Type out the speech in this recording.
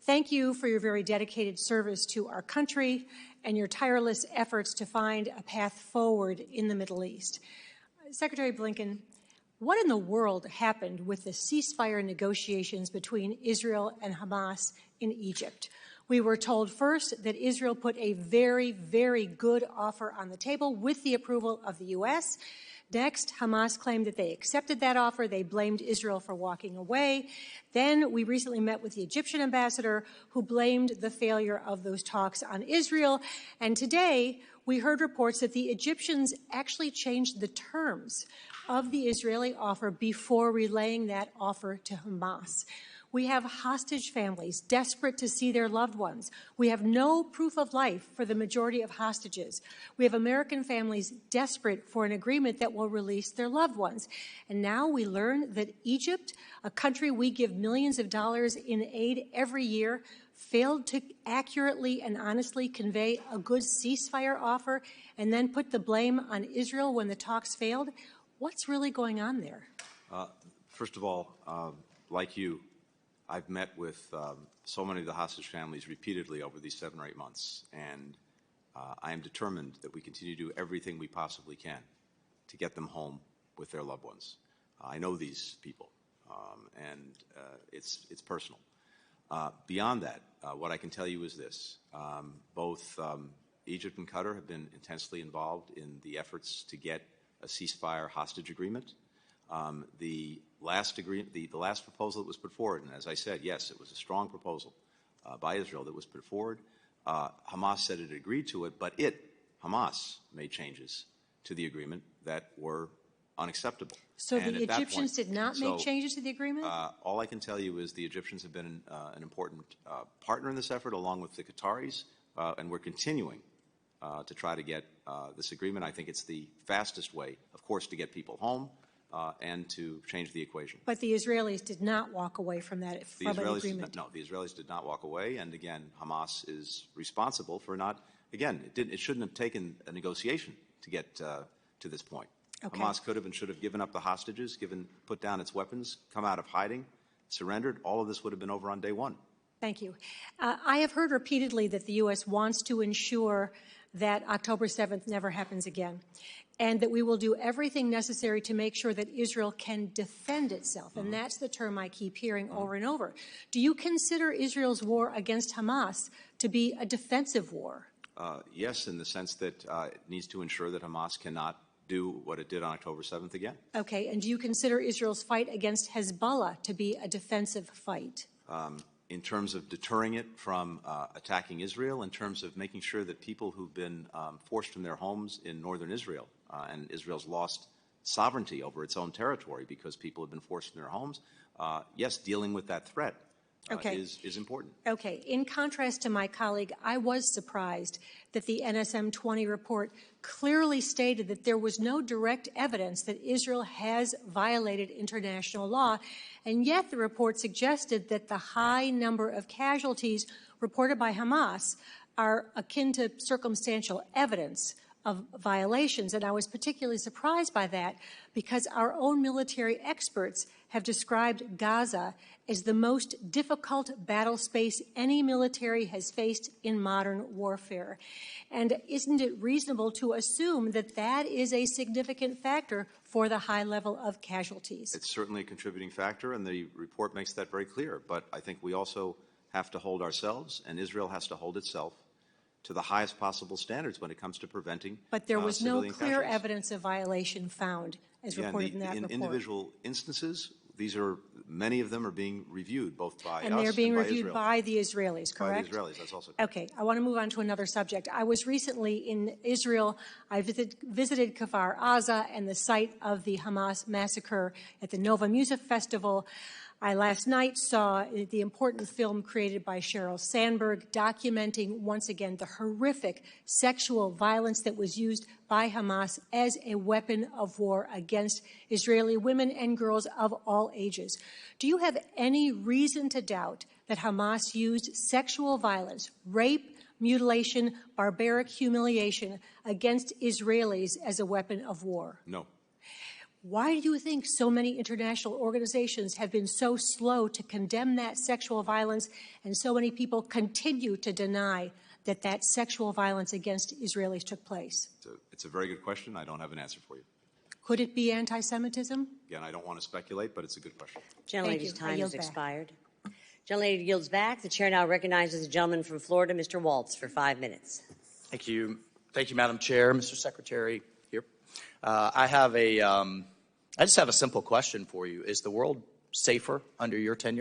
Thank you for your very dedicated service to our country and your tireless efforts to find a path forward in the Middle East. Secretary Blinken, what in the world happened with the ceasefire negotiations between Israel and Hamas in Egypt? We were told first that Israel put a very, very good offer on the table with the approval of the U.S. Next, Hamas claimed that they accepted that offer. They blamed Israel for walking away. Then we recently met with the Egyptian ambassador who blamed the failure of those talks on Israel. And today we heard reports that the Egyptians actually changed the terms of the Israeli offer before relaying that offer to Hamas. We have hostage families desperate to see their loved ones. We have no proof of life for the majority of hostages. We have American families desperate for an agreement that will release their loved ones. And now we learn that Egypt, a country we give millions of dollars in aid every year, failed to accurately and honestly convey a good ceasefire offer and then put the blame on Israel when the talks failed. What's really going on there? First of all, like you, I've met with so many of the hostage families repeatedly over these 7 or 8 months, and I am determined that we continue to do everything we possibly can to get them home with their loved ones. I know these people, and it's personal. Beyond that, what I can tell you is this. Both Egypt and Qatar have been intensely involved in the efforts to get a ceasefire hostage agreement. The last proposal that was put forward, and as I said, yes, it was a strong proposal by Israel that was put forward. Hamas said it agreed to it, but Hamas, made changes to the agreement that were unacceptable. So the Egyptians did not make changes to the agreement? All I can tell you is the Egyptians have been an important partner in this effort, along with the Qataris, and we're continuing to try to get this agreement. I think it's the fastest way, of course, to get people home. And to change the equation. But the Israelis did not walk away from that agreement. No, the Israelis did not walk away. And again, Hamas is responsible for not. Again, it shouldn't have taken a negotiation to get to this point. Okay. Hamas could have and should have given up the hostages, put down its weapons, come out of hiding, surrendered. All of this would have been over on day one. Thank you. I have heard repeatedly that the U.S. wants to ensure that October 7th never happens again, and that we will do everything necessary to make sure that Israel can defend itself. And that's the term I keep hearing over and over. Do you consider Israel's war against Hamas to be a defensive war? Yes, in the sense that it needs to ensure that Hamas cannot do what it did on October 7th again. Okay, and do you consider Israel's fight against Hezbollah to be a defensive fight? In terms of deterring it from attacking Israel, in terms of making sure that people who've been forced from their homes in northern Israel, and Israel's lost sovereignty over its own territory because people have been forced from their homes, yes, dealing with that threat is important. Okay. In contrast to my colleague, I was surprised that the NSM 20 report clearly stated that there was no direct evidence that Israel has violated international law, and yet the report suggested that the high number of casualties reported by Hamas are akin to circumstantial evidence of violations. And I was particularly surprised by that because our own military experts have described Gaza as the most difficult battle space any military has faced in modern warfare. And isn't it reasonable to assume that that is a significant factor for the high level of casualties? It's certainly a contributing factor, and the report makes that very clear. But I think we also have to hold ourselves, and Israel has to hold itself to the highest possible standards when it comes to preventing But there was no clear evidence of violation found, as reported in that report. In individual instances, many of them are being reviewed, both by us and they're being reviewed Israel. by the Israelis, correct? By the Israelis, that's also correct. Okay, I want to move on to another subject. I was recently in Israel. I visited Kfar Aza and the site of the Hamas massacre at the Nova Music Festival. I last night saw the important film created by Sheryl Sandberg documenting once again the horrific sexual violence that was used by Hamas as a weapon of war against Israeli women and girls of all ages. Do you have any reason to doubt that Hamas used sexual violence, rape, mutilation, barbaric humiliation against Israelis as a weapon of war? No. Why do you think so many international organizations have been so slow to condemn that sexual violence, and so many people continue to deny that that sexual violence against Israelis took place? It's a very good question. I don't have an answer for you. Could it be anti-Semitism? Again, I don't want to speculate, but it's a good question. Gentlelady's time has expired. Gentlelady yields back. The chair now recognizes the gentleman from Florida, Mr. Waltz, for 5 minutes. Thank you. Thank you, Madam Chair. Mr. Secretary, here. I just have a simple question for you. Is the world safer under your tenure?